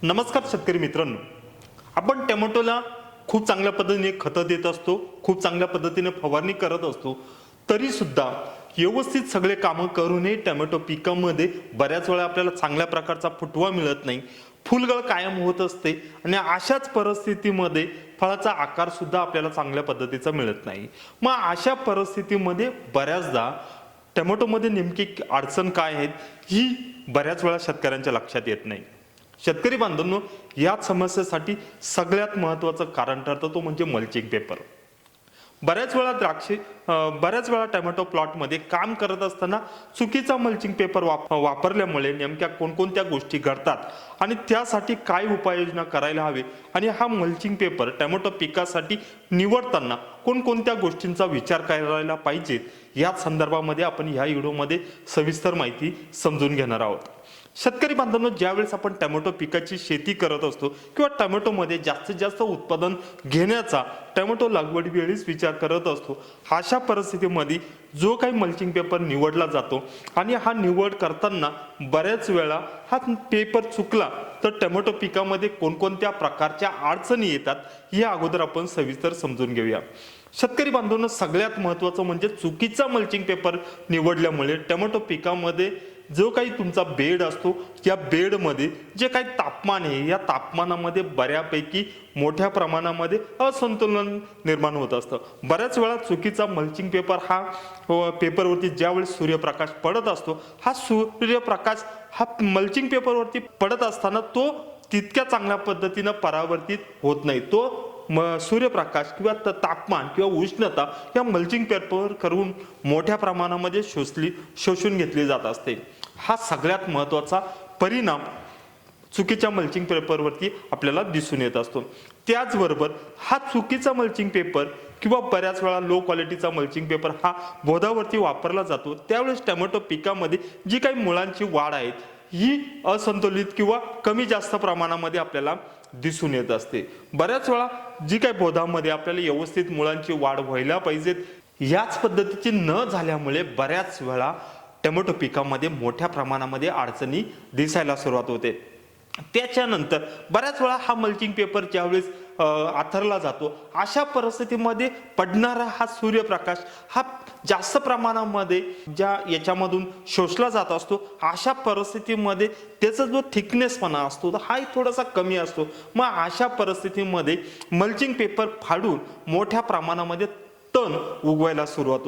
नमस्कार शेतकरी मित्रांनो, आपण टोमॅटोला खूप चांगल्या पद्धतीने खतं देत असतो, खूप चांगल्या पद्धतीने फवारणी करत असतो, तरी सुद्धा व्यवस्थित सगळे कामं करूनही टोमॅटो पिकामध्ये बऱ्याच वेळा आपल्याला चांगल्या प्रकारचा फुटवा मिळत नाही, फुलगळ कायम होत असते आणि अशाच परिस्थितीमध्ये फळाचा आकार सुद्धा आपल्याला चांगल्या पद्धतीचा मिळत नाही। मग अशा परिस्थितीमध्ये बऱ्याचदा टोमॅटोमध्ये नेमकी अडचण काय आहे ही बऱ्याच वेळा शेतकऱ्यांच्या लक्षात येत नाही। शेतकरी बांधवांनो, या समस्येसाठी सगळ्यात महत्त्वाचं कारण ठरतं तो म्हणजे मल्चिंग पेपर। बऱ्याच वेळा टोमॅटो प्लॉटमध्ये काम करत असताना चुकीचा मल्चिंग पेपर वापरल्यामुळे नेमक्या कोणकोणत्या गोष्टी घडतात आणि त्यासाठी काय उपाययोजना करायला हवे आणि हा मल्चिंग पेपर टोमॅटो पिकासाठी निवडताना कोणकोणत्या गोष्टींचा विचार करायला पाहिजे या संदर्भामध्ये आपण ह्या व्हिडिओमध्ये सविस्तर माहिती समजून घेणार आहोत। शेतकरी बांधवांनो, ज्यावेळेस आपण टोमॅटो पिकाची शेती करत असतो किंवा टोमॅटोमध्ये जास्तीत जास्त उत्पादन घेण्याचा टोमॅटो लागवडीवेळीच विचार करत असतो, अशा परिस्थितीमध्ये जो काही मल्चिंग पेपर निवडला जातो आणि हा निवड करताना बऱ्याच वेळा हा पेपर चुकला तर टोमॅटो पिकामध्ये कोणकोणत्या प्रकारच्या अडचणी येतात हे अगोदर आपण सविस्तर समजून घेऊया। शेतकरी बांधवांनो, सगळ्यात महत्त्वाचं म्हणजे चुकीचा मल्चिंग पेपर निवडल्यामुळे टोमॅटो पिकामध्ये जो काही तुमचा बेड असतो या बेडमध्ये जे काही तापमान आहे या तापमानामध्ये बऱ्यापैकी मोठ्या प्रमाणामध्ये असंतुलन निर्माण होत असतं। बऱ्याच वेळा चुकीचा मल्चिंग पेपर हा पेपरवरती ज्यावेळेस सूर्यप्रकाश पडत असतो, हा सूर्यप्रकाश हा मल्चिंग पेपरवरती पडत असताना तो तितक्या चांगल्या पद्धतीनं परावर्तित होत नाही। तो सूर्यप्रकाश किंवा तापमान किंवा उष्णता या मल्चिंग पेपर करून मोठ्या प्रमाणामध्ये शोषून घेतली जात असते। हा सगळ्यात महत्त्वाचा परिणाम चुकीच्या मल्चिंग पेपरवरती आपल्याला दिसून येत असतो। त्याचबरोबर हा चुकीचा मल्चिंग पेपर किंवा बऱ्याच वेळा लो क्वालिटीचा मल्चिंग पेपर हा बोधावरती वापरला जातो, त्यावेळेस टोमॅटो पिकामध्ये जी काही मुळांची वाढ आहे ही असंतुलित किंवा कमी जास्त प्रमाणामध्ये आपल्याला दिसून येत असते। बऱ्याच वेळा जी काही बोधामध्ये आपल्याला व्यवस्थित मुळांची वाढ व्हायला पाहिजेत याच पद्धतीची न झाल्यामुळे बऱ्याच वेळा टोमॅटो पिकामध्ये मोठ्या प्रमाणामध्ये अडचणी दिसायला सुरुवात होते। त्याच्यानंतर बऱ्याच वेळा हा मल्चिंग पेपर ज्यावेळेस आथरला जातो, अशा परिस्थितीमध्ये पडणारा हा सूर्यप्रकाश हा जास्त प्रमाणामध्ये ज्या याच्यामधून शोषला जात असतो, अशा परिस्थितीमध्ये त्याचा जो थिकनेसपणा असतो हाही थोडासा कमी असतो। मग अशा परिस्थितीमध्ये मल्चिंग पेपर फाडून मोठ्या प्रमाणामध्ये तण उगवायला सुरुवात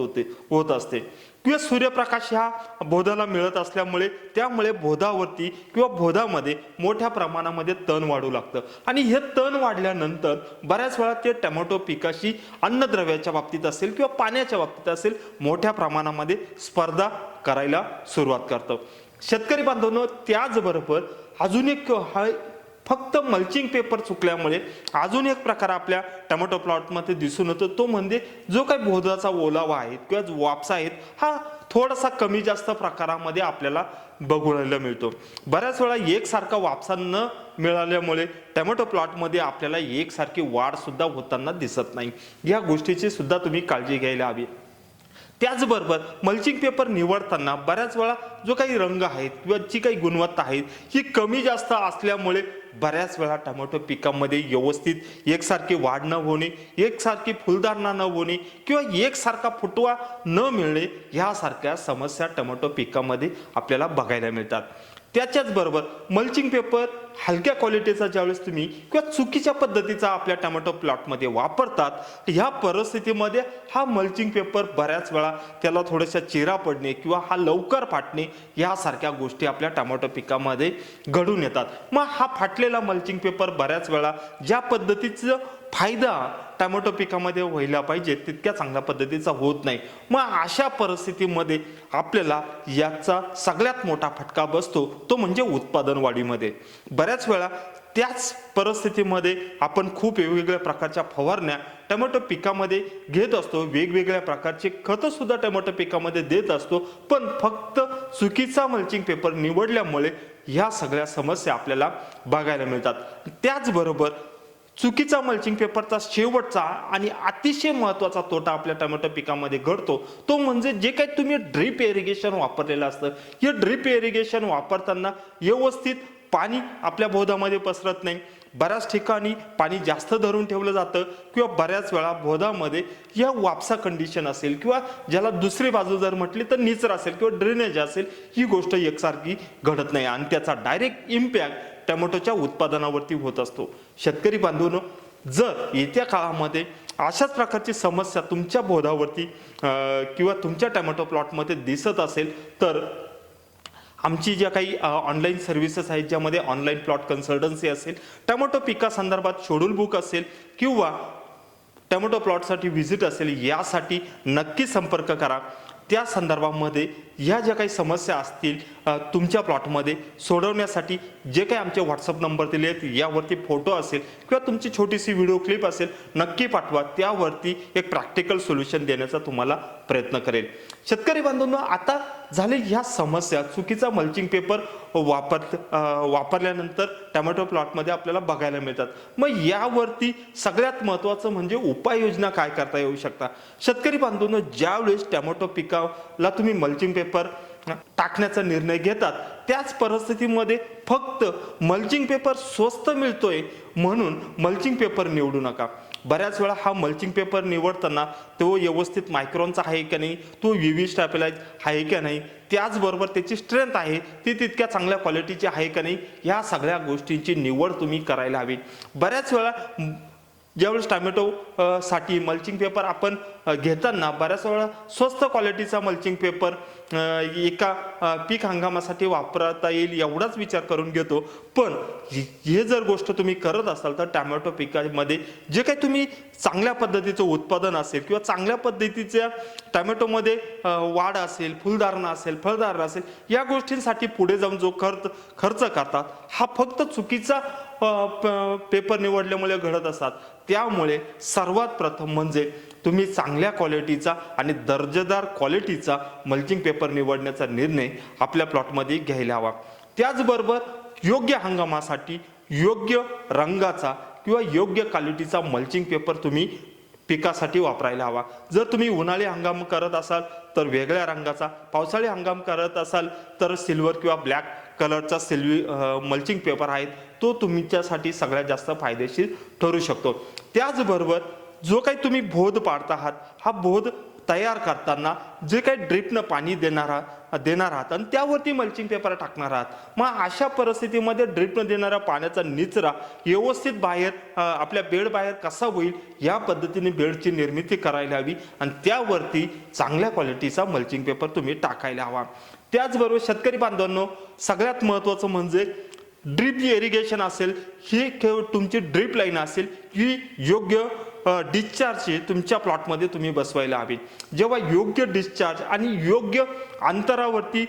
होत असते किंवा सूर्यप्रकाश ह्या बोधाला मिळत असल्यामुळे त्यामुळे बोधावरती किंवा बोधामध्ये मोठ्या प्रमाणामध्ये तण वाढू लागतं आणि हे तण वाढल्यानंतर बऱ्याच वेळा ते टोमॅटो पिकाशी अन्नद्रव्याच्या बाबतीत असेल किंवा पाण्याच्या बाबतीत असेल मोठ्या प्रमाणामध्ये स्पर्धा करायला सुरुवात करतं। शेतकरी बांधवांनो, त्याचबरोबर अजून एक फक्त मल्चिंग पेपर चुकल्यामुळे अजून एक प्रकार आपल्या टोमॅटो प्लॉटमध्ये दिसून येतो, तो म्हणजे जो काही बोधाचा ओलावा आहे किंवा वापसा आहेत हा थोडासा कमी जास्त प्रकारामध्ये आपल्याला बघायला मिळतो। बऱ्याच वेळा एकसारखा वापसा न मिळाल्यामुळे टोमॅटो प्लॉटमध्ये आपल्याला एकसारखी वाढ सुद्धा होताना दिसत नाही। या गोष्टीची सुद्धा तुम्ही काळजी घ्यायला हवी। त्याचबरोबर मल्चिंग पेपर निवडताना बऱ्याच वेळा जो काही रंग आहे किंवा जी काही गुणवत्ता आहे ही कमी जास्त असल्यामुळे बऱ्याच वेळा टोमॅटो पिकामध्ये व्यवस्थित एकसारखी वाढ न होणे, एकसारखी फुलधारणा न होणे किंवा एकसारखा फुटवा न मिळणे यासारख्या समस्या टोमॅटो पिकामध्ये आपल्याला बघायला मिळतात। त्याच्याच बरोबर मल्चिंग पेपर हलक्या क्वालिटीचा ज्यावेळेस तुम्ही किंवा चुकीच्या पद्धतीचा आपल्या टोमॅटो प्लॉटमध्ये वापरतात, ह्या परिस्थितीमध्ये हा मल्चिंग पेपर बऱ्याच वेळा त्याला थोड्याशा चिरा पडणे किंवा हा लवकर फाटणे यासारख्या गोष्टी आपल्या टोमॅटो पिकामध्ये घडून येतात। मग हा फाटलेला मल्चिंग पेपर बऱ्याच वेळा ज्या पद्धतीचं फायदा टोमॅटो पिकामध्ये व्हायला पाहिजे तितक्या चांगल्या पद्धतीचा होत नाही। मग अशा परिस्थितीमध्ये आपल्याला याचा सगळ्यात मोठा फटका बसतो तो म्हणजे उत्पादन वाढीमध्ये। बऱ्याच वेळा त्याच परिस्थितीमध्ये आपण खूप वेगवेगळ्या प्रकारच्या फवारण्या टोमॅटो पिकामध्ये घेत असतो, वेगवेगळ्या प्रकारचे खतं सुद्धा टोमॅटो पिकामध्ये देत असतो, पण फक्त चुकीचा मल्चिंग पेपर निवडल्यामुळे ह्या सगळ्या समस्या आपल्याला बघायला मिळतात। त्याचबरोबर चुकीचा मल्चिंग पेपरचा शेवटचा आणि अतिशय महत्त्वाचा तोटा आपल्या टोमॅटो पिकामध्ये घडतो तो म्हणजे जे काही तुम्ही ड्रिप इरिगेशन वापरलेलं असतं, हे ड्रिप इरिगेशन वापरताना व्यवस्थित पाणी आपल्या बोधामध्ये पसरत नाही, बऱ्याच ठिकाणी पाणी जास्त धरून ठेवलं जातं किंवा बऱ्याच वेळा बोधामध्ये या वापसा कंडिशन असेल किंवा ज्याला दुसरी बाजू जर म्हटली तर निचरा असेल किंवा ड्रेनेज असेल, ही गोष्ट एकसारखी घडत नाही आणि त्याचा डायरेक्ट इम्पॅक्ट टोमॅटोच्या उत्पादनावरती होत असतो. शेतकरी बांधवांनो, जर येत्या काळामध्ये अशाच प्रकारची समस्या तुमच्या बोधावरती किंवा तुमच्या टोमॅटो प्लॉटमध्ये दिसत असेल तर आमची ज्या काही ऑनलाईन सर्व्हिसेस आहेत, ज्यामध्ये ऑनलाईन प्लॉट कन्सल्टन्सी असेल, टोमॅटो पिकासंदर्भात शेड्यूल बुक असेल किंवा टोमॅटो प्लॉटसाठी व्हिजिट असेल, यासाठी नक्की संपर्क करा. त्या संदर्भामध्ये ह्या ज्या काही समस्या असतील तुमच्या प्लॉटमध्ये सोडवण्यासाठी जे काही आमचे व्हॉट्सअप नंबर दिले आहेत, यावरती फोटो असेल किंवा तुमची छोटीशी व्हिडिओ क्लिप असेल, नक्की पाठवा. त्यावरती एक प्रॅक्टिकल सोल्युशन देण्याचा तुम्हाला प्रयत्न करेल. शेतकरी बांधवांनो, आता झाले ह्या समस्या चुकीचा मल्चिंग पेपर वापरल्यानंतर टोमॅटो प्लॉटमध्ये आपल्याला बघायला मिळतात. मग यावरती सगळ्यात महत्त्वाचं म्हणजे उपाययोजना काय करता येऊ शकता. शेतकरी बांधवांनो, ज्यावेळेस टोमॅटो पिकाला तुम्ही मल्चिंग पेपर टाकण्याचा निर्णय घेतात, त्याच परिस्थितीमध्ये फक्त मल्चिंग पेपर स्वस्त मिळतोय म्हणून मल्चिंग पेपर निवडू नका. बऱ्याच वेळा हा मल्चिंग पेपर निवडताना तो व्यवस्थित मायक्रॉनचा आहे का नाही, तो UV स्टॅबिलाइज आहे का नाही, त्याचबरोबर त्याची स्ट्रेंथ आहे ती तितक्या चांगल्या क्वालिटीची आहे का नाही, या सगळ्या गोष्टींची निवड तुम्ही करायला हवी. बऱ्याच वेळा ज्यावेळेस टोमॅटो साठी मल्चिंग पेपर आपण घेताना बऱ्याच वेळा स्वस्त क्वालिटीचा मल्चिंग पेपर एका पीक हंगामासाठी वापरता येईल एवढाच विचार करून घेतो. पण हे जर गोष्ट तुम्ही करत असाल तर टोमॅटो पिकामध्ये जे काही तुम्ही चांगल्या पद्धतीचं उत्पादन असेल किंवा चांगल्या पद्धतीच्या टोमॅटोमध्ये वाढ असेल, फुलधारणा असेल, फळधारणा असेल, या गोष्टींसाठी पुढे जाऊन जो खर्च करतात, हा फक्त चुकीचा पेपर निवडल्यामुळे घडत असतात. त्यामुळे सर्वात प्रथम म्हणजे तुम्ही चांगल्या क्वालिटीचा आणि दर्जेदार क्वालिटीचा मल्चिंग पेपर निवडण्याचा निर्णय आपल्या प्लॉटमध्ये घ्यायला हवा. त्याचबरोबर योग्य हंगामासाठी योग्य रंगाचा किंवा योग्य क्वालिटीचा मल्चिंग पेपर तुम्ही पिकासाठी वापरायला हवा. जर तुम्ही उन्हाळी हंगाम करत असाल तर वेगळ्या रंगाचा, पावसाळी हंगाम करत असाल तर सिल्वर किंवा ब्लॅक कलरचा मल्चिंग पेपर आहे, तो तुमच्यासाठी सगळ्यात जास्त फायदेशीर ठरू शकतो. त्याचबरोबर जो काही तुम्ही बोध पाडता आहात, हा बोध तयार करताना जे काही ड्रिपनं पाणी देणार आहात आणि त्यावरती मल्चिंग पेपर टाकणार आहात, मग अशा परिस्थितीमध्ये ड्रिपनं देणाऱ्या पाण्याचा निचरा व्यवस्थित बाहेर आपल्या बेड बाहेर कसा होईल, या पद्धतीने बेडची निर्मिती करायला हवी आणि त्यावरती चांगल्या क्वालिटीचा मल्चिंग पेपर तुम्ही टाकायला हवा. त्याचबरोबर शेतकरी बांधवांनो, सगळ्यात महत्त्वाचं म्हणजे ड्रिप इरिगेशन असेल, ही तुमची ड्रिप लाईन असेल, ही योग्य डिस्चार्ज तुमच्या प्लॉटमध्ये तुम्ही बसवायला हवी. जेव्हा योग्य डिस्चार्ज आणि योग्य अंतरावरती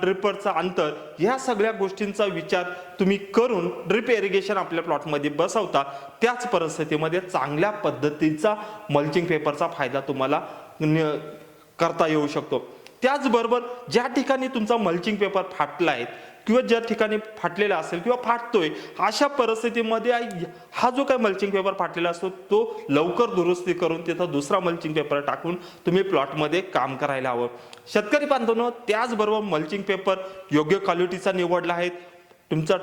ड्रिपरचा अंतर, ह्या सगळ्या गोष्टींचा विचार तुम्ही करून ड्रिप इरिगेशन आपल्या प्लॉटमध्ये बसवता, त्याच परिस्थितीमध्ये चांगल्या पद्धतीचा मल्चिंग पेपरचा फायदा तुम्हाला करता येऊ शकतो. त्याचबरोबर ज्या ठिकाणी तुमचा मल्चिंग पेपर फाटला आहे किंवा ज्या ठिकाणी फाटलेला असेल किंवा फाटतोय, अशा परिस्थितीमध्ये हा जो काही मल्चिंग पेपर फाटलेला असतो तो लवकर दुरुस्ती करून तिथं दुसरा मल्चिंग पेपर टाकून तुम्ही प्लॉटमध्ये काम करायला हवं. शेतकरी बांधवांनो, त्याचबरोबर मल्चिंग पेपर योग्य क्वालिटीचा निवडला आहे, तुमचा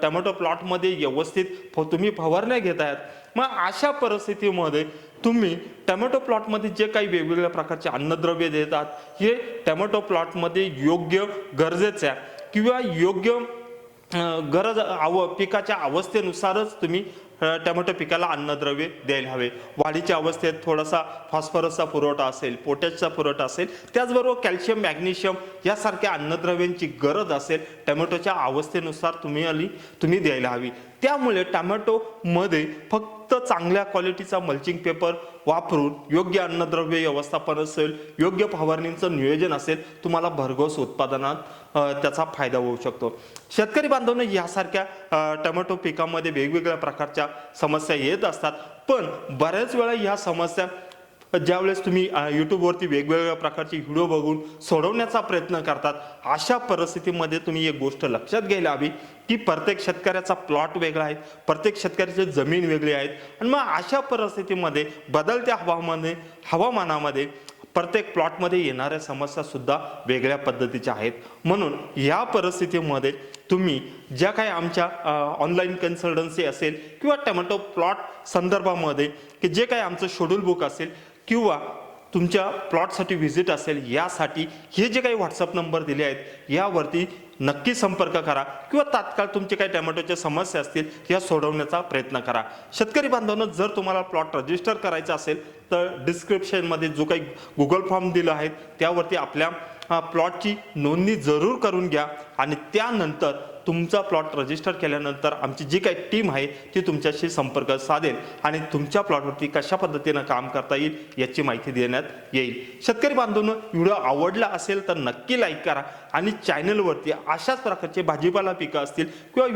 टोमॅटो प्लॉटमध्ये व्यवस्थित तुम्ही फवारण्या घेत आहात, मग अशा परिस्थितीमध्ये तुम्ही टोमॅटो प्लॉटमध्ये जे काही वेगवेगळ्या प्रकारचे अन्नद्रव्य देतात, हे टोमॅटो प्लॉटमध्ये योग्य गरजेच्या किंवा योग्य पिकाच्या अवस्थेनुसारच तुम्ही टोमॅटो पिकाला अन्नद्रव्य द्यायला हवे. वाढीच्या अवस्थेत थोडासा फॉस्फरसचा पुरवठा असेल, पोटॅशचा पुरवठा असेल, त्याचबरोबर कॅल्शियम, मॅग्नेशियम यासारख्या अन्नद्रव्यांची गरज असेल, टोमॅटोच्या अवस्थेनुसार तुम्ही द्यायला हवी. त्यामुळे टोमॅटोमध्ये फक्त चांगल्या क्वालिटीचा मल्चिंग पेपर वापरून योग्य अन्नद्रव्य व्यवस्थापन असेल, योग्य फवारणीचं नियोजन असेल, तुम्हाला भरघोस उत्पादनात त्याचा फायदा होऊ शकतो. शेतकरी बांधवांनो, यासारख्या टोमॅटो पिकामध्ये वेगवेगळ्या प्रकारच्या समस्या येत असतात, पण बऱ्याच वेळा ह्या समस्या ज्यावेळेस तुम्ही यूट्यूबवरती वेगवेगळ्या प्रकारचे व्हिडिओ बघून सोडवण्याचा प्रयत्न करतात, अशा परिस्थितीमध्ये तुम्ही एक गोष्ट लक्षात घ्यायला हवी की प्रत्येक शेतकऱ्याचा प्लॉट वेगळा आहे, प्रत्येक शेतकऱ्याची जमीन वेगळी आहे आणि मग अशा परिस्थितीमध्ये बदलत्या हवामानामध्ये प्रत्येक प्लॉटमध्ये येणाऱ्या समस्या सुद्धा वेगळ्या पद्धतीच्या आहेत. म्हणून या परिस्थितीमध्ये तुम्ही ज्या काही आमच्या ऑनलाईन कन्सल्टन्सी असेल किंवा टोमॅटो प्लॉट संदर्भामध्ये की जे काही आमचं शेड्यूल बुक असेल किंवा तुमच्या प्लॉटसाठी व्हिजिट असेल, यासाठी हे जे काही व्हॉट्सअप नंबर दिले आहेत यावरती नक्की संपर्क करा किंवा तात्काळ तुमचे काही टोमॅटोच्या समस्या असतील या सोडवण्याचा प्रयत्न करा. शेतकरी बांधवांनो, जर तुम्हाला प्लॉट रजिस्टर करायचा असेल तर डिस्क्रिप्शनमध्ये जो काही गुगल फॉर्म दिला आहे त्यावरती आपल्या प्लॉटची नोंदणी जरूर करून घ्या आणि त्यानंतर तुमचा प्लॉट रजिस्टर केल्यानंतर आमची जी काही टीम आहे ती तुमच्याशी संपर्क साधेल आणि तुमच्या प्लॉटवरती कशा पद्धतीनं काम करता येईल याची माहिती देण्यात येईल. शेतकरी बांधवांनो, व्हिडिओ आवडला असेल तर नक्की लाईक करा आणि चॅनलवरती अशाच प्रकारचे भाजीपाला पिकं असतील किंवा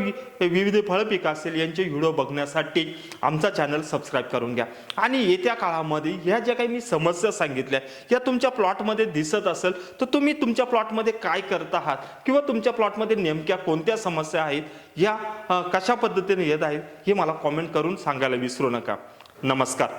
विविध फळ पिकं असतील यांचे व्हिडिओ बघण्यासाठी आमचा चॅनल सबस्क्राईब करून घ्या. आणि येत्या काळामध्ये ह्या ज्या काही मी समस्या सांगितल्या या तुमच्या प्लॉटमध्ये दिसत असेल तर तुम्ही तुमच्या प्लॉटमध्ये काय करत आहात किंवा तुमच्या प्लॉटमध्ये नेमक्या कोणत्या समस्या आहेत या कशा पद्धतीने येत आहेत हे मला कॉमेंट करून सांगायला विसरू नका. नमस्कार.